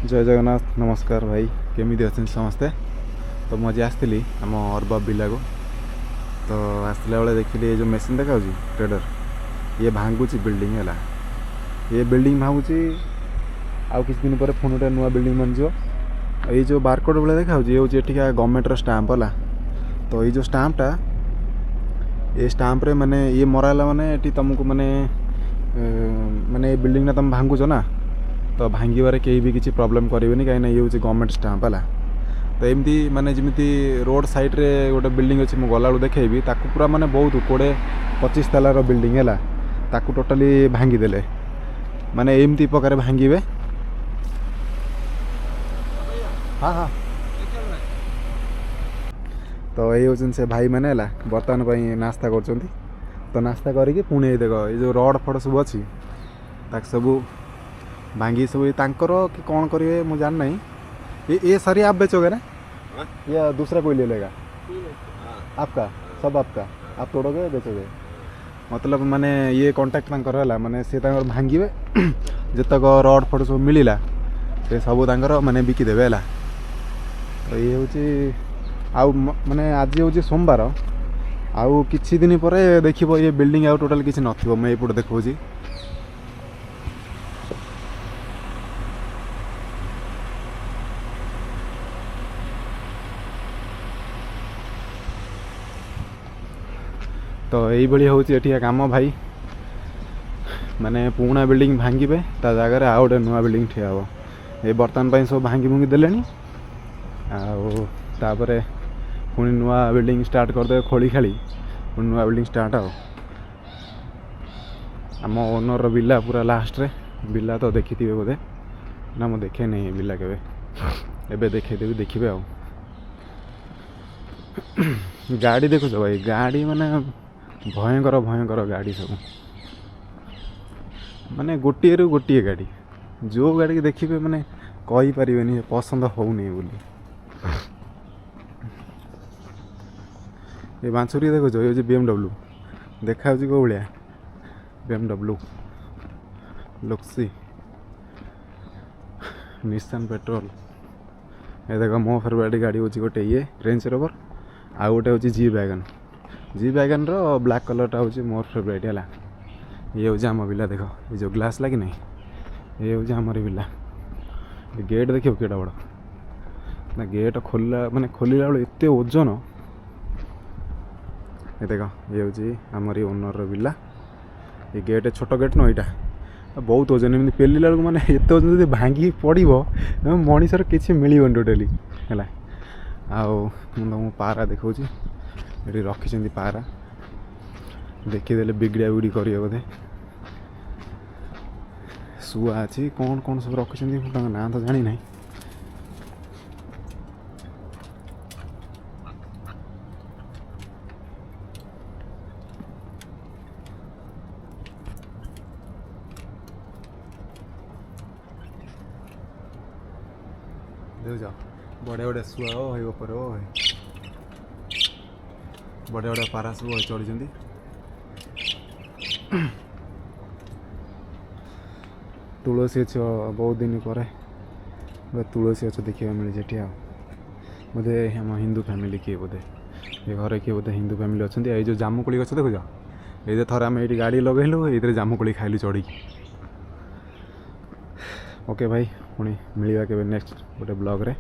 जय जगन्नाथ नमस्कार भाई केमी अच्छा समस्ते। तो मुझे आसती आम अर्बब बिला को तो आसला बेले देखिली ये जो मेसीन देखा ट्रेडर ये भांगुची बिल्डिंग है ये बिल्डिंग भांगुची आउ किसी दिन पर पुणी गोटे नुआ बिल्डिंग बन जाव। ये जो बारकोड भाई देखा ये हूँ एठिका गवर्नमेंट स्टाम्प है। तो ये जो स्टाम्पटा ये स्टाम्प रे माने ये मराला माने ये तुमको माने माने बिल्डिंग तुम भांगुच ना तो भांगे कहीं भी किसी प्रोब्लेम करेंगे कहीं ये हूँ गवर्नमेंट स्टाम्प है। तो एमती माने जमी रोड साइड रे गोटे बिल्डिंग अच्छी मुझे गला देखी ताकू पूरा माने बहुत 20-25 तालार बिल्डिंग है ताकू टोटाली भांगीदेले माने एमती प्रकार भांगे। हाँ हाँ तो ये हूँ से भाई मैंने बर्तमान पर नास्ता कर तो नास्ता करके पुणी देख ये जो रड फड़ सब अच्छी सब भांगी सब कि कौन करेंगे मुझे जान नहीं। ये सारी आप बेचोगे ना या दूसरा कोई ले लेगा? आपका सब आपका आप तोड़ोगे बेचोगे मतलब माने ये कांटेक्ट है माने से भांगे जितक रड फड़ सब मिलला से सब माने बिकिदेवे है। तो ये हूँ आउ माने आज हूँ सोमवार आउ किछि दिन पर देखिबो ये बिल्डिंग आउ टोटल किछि नथिबो। मैं एपट देखौछि तो यही हूँ एठिया काम भाई माने पुराना बिल्डिंग भांगे ता जगह आउ गोटे नुआ बिल्डिंग ठिया हो। ये बर्तमान सब भांगी भुंगी देले आउे पुणी नुआ बिल्डिंग स्टार्ट करदे खोली खाली पुणी नुआ बिल्डिंग स्टार्ट आम ओनर विला पूरा लास्ट रे विला तो देखी थे बोधे ना मुझे देखे नहीं विला के एबे देखेदेवी देखिए आउ गाड़ी देखुच भाई गाड़ी माने भयंकर भयंकर गाड़ी सब माने गोटे रु गोटे गाड़ी जो गाड़ी के देखिए माने कही पारे पसंद होनी बोली। ये बांसुरी देखो ये BMW देखा कौ भाया BMW लुक्सी निसान पेट्रोल ये देख मो फेवरेट गाड़ी हूँ गोटे ये रेंज रोवर आउ गोटे हूँ जी वैगन रो ब्लैक कलरटा हूँ मोर फेवरेट है। ये हूँ आम विला देख ये जो ग्लास लगी नहीं ये हूँ आमर विला गेट देखिए केटा बड़ ना गेट खोलला माने खोलला बेले एत ओजन ये देख ये हूँ आमर ओनर विला ये गेट छोट गेट न यहाँ बहुत ओजन एमती पेलिला बेलू मैंने एत ओजन जब भांगी पड़ो मनीषर किसी मिलबन टोटाली है। आउ तुमको पारा देखा ये रखी पारा देखीदे बिगड़ा बिगड़ी करेंगे बोधे शुआ अच्छी कौन कौन सब रखी ना तो जानी ना देख बड़े बड़े शुआ हो ऊपर हो बड़े बड़े पारा सब चढ़ी तुलसी गछ बहुत दिन पर तुलसी गछ देखा मिले बोधे आम हिंदू फैमिली किए बोधे ये घर किए बोधे हिंदू फैमिली अच्छा ये जो जामुकोली गछ देखुच ये थर आम ये गाड़ी लगेलु ये जामुकोली खाइलु चढ़ी। ओके भाई पुणी मिलवा के नेक्स्ट गोटे ब्लॉग रे।